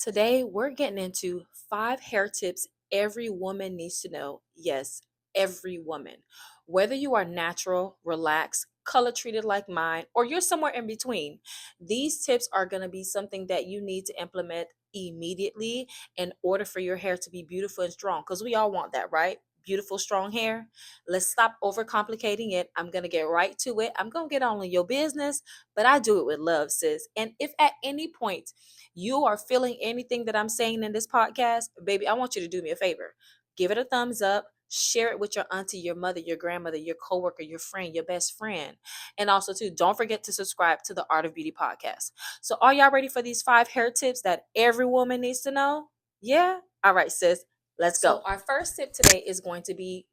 Today, we're getting into 5 hair tips every woman needs to know. Yes, every woman. Whether you are natural, relaxed, color treated like mine, or you're somewhere in between, these tips are going to be something that you need to implement immediately in order for your hair to be beautiful and strong. Because we all want that, right? Beautiful, strong hair. Let's stop overcomplicating it. I'm going to get right to it. I'm going to get on in your business, but I do it with love, sis. And if at any point you are feeling anything that I'm saying in this podcast, baby, I want you to do me a favor. Give it a thumbs up. Share it with your auntie, your mother, your grandmother, your coworker, your friend, your best friend. And also, too, don't forget to subscribe to the Art of Beauty podcast. So, are y'all ready for these 5 hair tips that every woman needs to know? Yeah? All right, sis. Let's go. So, our first tip today is going to be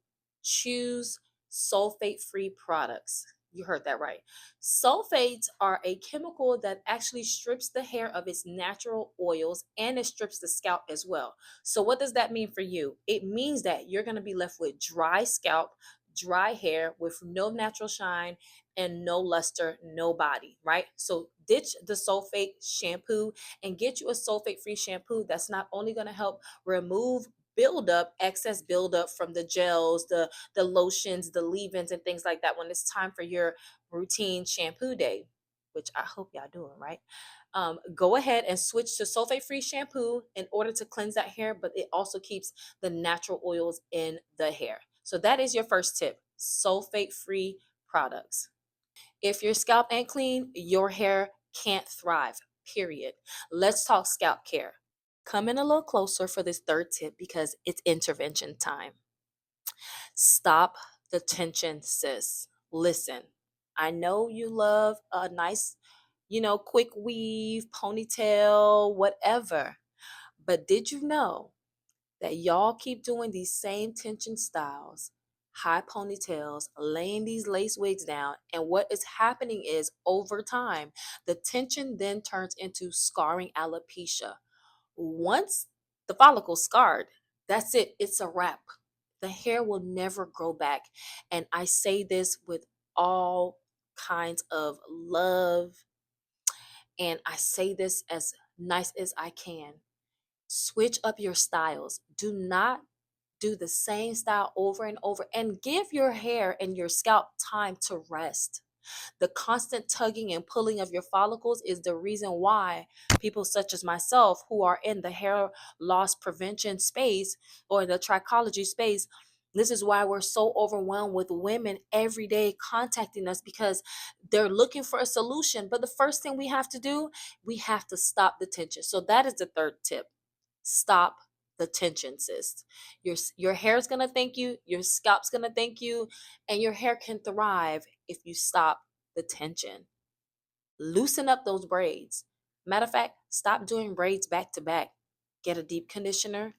choose sulfate-free products. You heard that right. Sulfates are a chemical that actually strips the hair of its natural oils, and it strips the scalp as well. So what does that mean for you? It means that you're going to be left with dry scalp, dry hair with no natural shine and no luster, no body, right? So ditch the sulfate shampoo and get you a sulfate-free shampoo that's not only going to help remove excess buildup from the gels, the lotions, the leave-ins, and things like that when it's time for your routine shampoo day, which I hope y'all doing, right? Go ahead and switch to sulfate-free shampoo in order to cleanse that hair, but it also keeps the natural oils in the hair. So that is your first tip, sulfate-free products. If your scalp ain't clean, your hair can't thrive, period. Let's talk scalp care. Come in a little closer for this third tip because it's intervention time. Stop the tension, sis. Listen, I know you love a nice, quick weave, ponytail, whatever. But did you know that y'all keep doing these same tension styles, high ponytails, laying these lace wigs down, and what is happening is over time, the tension then turns into scarring alopecia. Once the follicle's scarred, that's it. It's a wrap. The hair will never grow back. And I say this with all kinds of love. And I say this as nice as I can. Switch up your styles. Do not do the same style over and over, and give your hair and your scalp time to rest. The constant tugging and pulling of your follicles is the reason why people such as myself, who are in the hair loss prevention space or the trichology space, this is why we're so overwhelmed with women every day contacting us because they're looking for a solution. But the first thing we have to do, we have to stop the tension. So that is the third tip. Stop the tension, sis. Your hair's gonna thank you, your scalp's gonna thank you, and your hair can thrive if you stop the tension. Loosen up those braids. Matter of fact, stop doing braids back to back. Get a deep conditioner,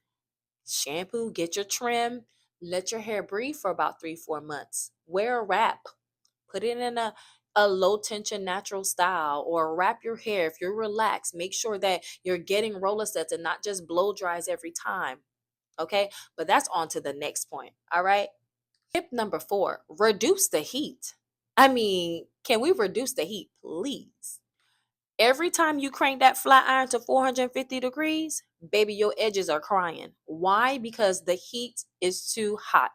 shampoo, get your trim, let your hair breathe for about 3-4 months. Wear a wrap. Put it in a low tension natural style, or wrap your hair. If you're relaxed, make sure that you're getting roller sets and not just blow dries every time. Okay, but that's on to the next point. All right. Tip number 4, reduce the heat. I mean, can we reduce the heat, please? Every time you crank that flat iron to 450 degrees, baby, your edges are crying. Why? Because the heat is too hot.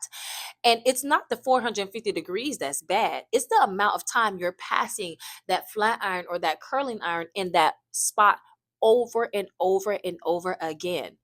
And it's not the 450 degrees that's bad. It's the amount of time you're passing that flat iron or that curling iron in that spot over and over and over again.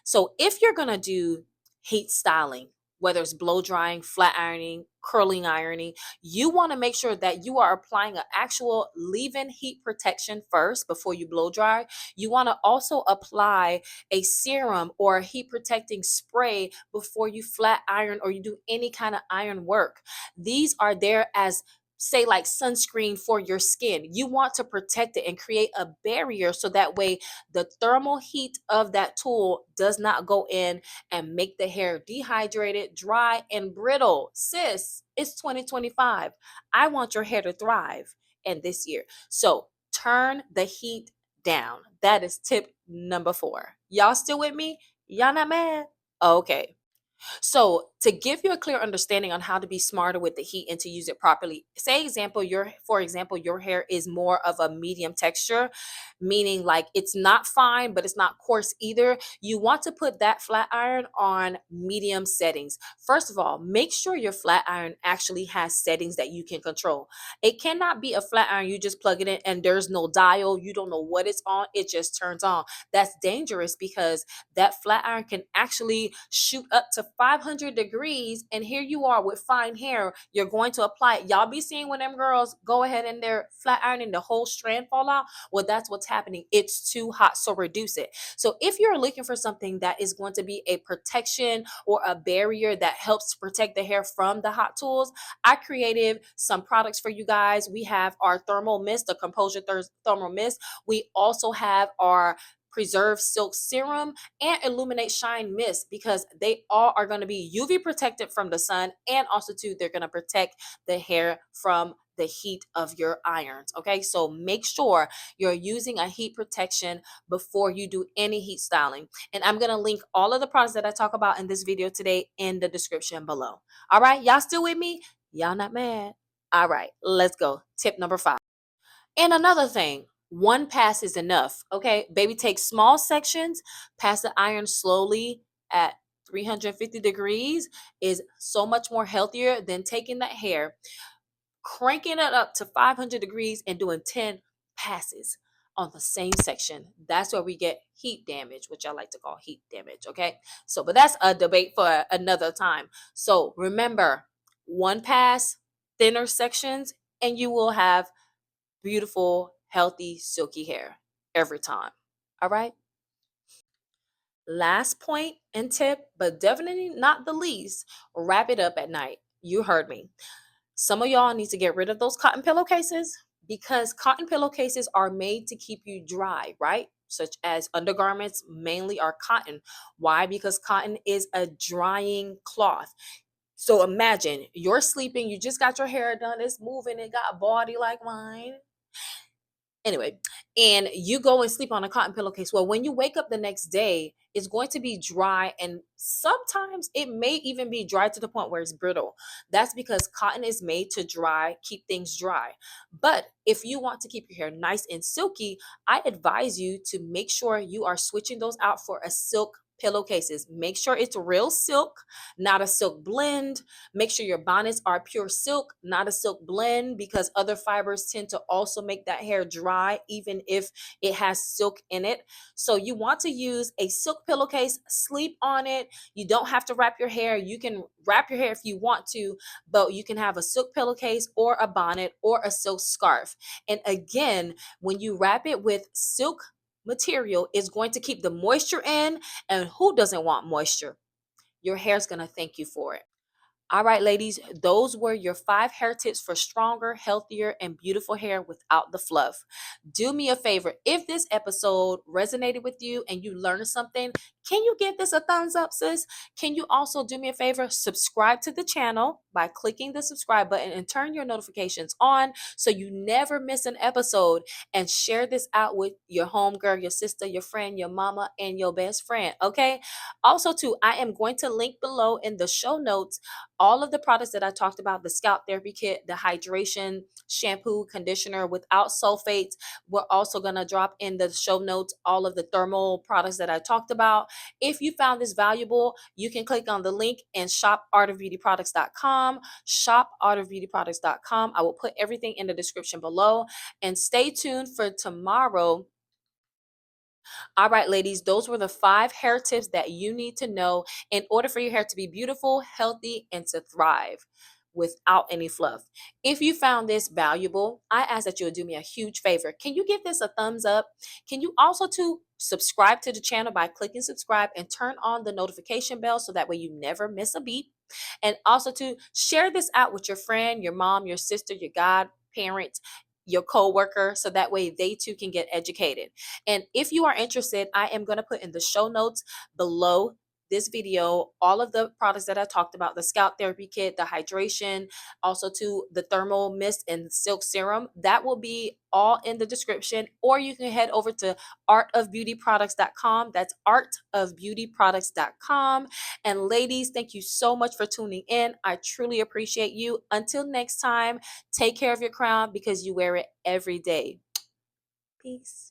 So if you're going to do heat styling, whether it's blow drying, flat ironing, curling ironing, you want to make sure that you are applying an actual leave-in heat protection first before you blow dry. You want to also apply a serum or a heat protecting spray before you flat iron or you do any kind of iron work. These are there as, say, like sunscreen for your skin. You want to protect it and create a barrier so that way the thermal heat of that tool does not go in and make the hair dehydrated, dry, and brittle. Sis, it's 2025. I want your hair to thrive in this year. So turn the heat down. That is tip number 4. Y'all still with me? Y'all not mad? Okay. So To give you a clear understanding on how to be smarter with the heat and to use it properly. Say example, for example, your hair is more of a medium texture, meaning like it's not fine, but it's not coarse either. You want to put that flat iron on medium settings. First of all, make sure your flat iron actually has settings that you can control. It cannot be a flat iron, you just plug it in and there's no dial, you don't know what it's on, it just turns on. That's dangerous because that flat iron can actually shoot up to 500 degrees. And here you are with fine hair. You're going to apply it. Y'all be seeing when them girls go ahead and they're flat ironing, the whole strand fall out. Well, that's what's happening. It's too hot. So reduce it. So if you're looking for something that is going to be a protection or a barrier that helps to protect the hair from the hot tools, I created some products for you guys. We have our thermal mist, the composure thermal mist. We also have our preserve silk serum and illuminate shine mist, because they all are going to be UV protected from the sun, and also too they're going to protect the hair from the heat of your irons. Okay, so make sure you're using a heat protection before you do any heat styling, and I'm going to link all of the products that I talk about in this video today in the description below. All right, y'all still with me? Y'all not mad? All right, let's go. Tip number 5. And another thing, one pass is enough. Okay, baby, take small sections, pass the iron slowly at 350 degrees is so much more healthier than taking that hair, cranking it up to 500 degrees and doing 10 passes on the same section. That's where we get heat damage, which I like to call heat damage. Okay, so but that's a debate for another time. So remember, one pass, thinner sections, and you will have beautiful, healthy, silky hair every time. All right. Last point and tip, but definitely not the least, wrap it up at night. You heard me. Some of y'all need to get rid of those cotton pillowcases, because cotton pillowcases are made to keep you dry, right? Such as undergarments mainly are cotton. Why? Because cotton is a drying cloth. So imagine you're sleeping, you just got your hair done, it's moving, it got a body like mine. Anyway, and you go and sleep on a cotton pillowcase. Well, when you wake up the next day, it's going to be dry, and sometimes it may even be dry to the point where it's brittle. That's because cotton is made to dry, keep things dry. But if you want to keep your hair nice and silky, I advise you to make sure you are switching those out for a silk pillowcases. Make sure it's real silk, not a silk blend. Make sure your bonnets are pure silk, not a silk blend, because other fibers tend to also make that hair dry, even if it has silk in it. So you want to use a silk pillowcase, sleep on it. You don't have to wrap your hair. You can wrap your hair if you want to, but you can have a silk pillowcase or a bonnet or a silk scarf. And again, when you wrap it with silk material, it's going to keep the moisture in, and who doesn't want moisture? Your hair's going to thank you for it. All right, ladies, those were your 5 hair tips for stronger, healthier, and beautiful hair without the fluff. Do me a favor. If this episode resonated with you and you learned something, can you give this a thumbs up, sis? Can you also do me a favor? Subscribe to the channel by clicking the subscribe button and turn your notifications on so you never miss an episode, and share this out with your homegirl, your sister, your friend, your mama, and your best friend. Okay. Also, too, I am going to link below in the show notes all of the products that I talked about: the Scalp Therapy Kit, the hydration shampoo, conditioner without sulfates. We're also going to drop in the show notes all of the thermal products that I talked about. If you found this valuable, you can click on the link and shop artofbeautyproducts.com. Shop artofbeautyproducts.com. I will put everything in the description below, and stay tuned for tomorrow. All right, ladies, those were the 5 hair tips that you need to know in order for your hair to be beautiful, healthy, and to thrive without any fluff. If you found this valuable, I ask that you would do me a huge favor. Can you give this a thumbs up? Can you also to subscribe to the channel by clicking subscribe and turn on the notification bell so that way you never miss a beat? And also to share this out with your friend, your mom, your sister, your godparent, your co-worker, so that way they too can get educated. And if you are interested, I am going to put in the show notes below this video, all of the products that I talked about, the Scalp Therapy Kit, the hydration, also to the thermal mist and silk serum, that will be all in the description. Or you can head over to artofbeautyproducts.com. That's artofbeautyproducts.com. And ladies, thank you so much for tuning in. I truly appreciate you. Until next time, take care of your crown because you wear it every day. Peace.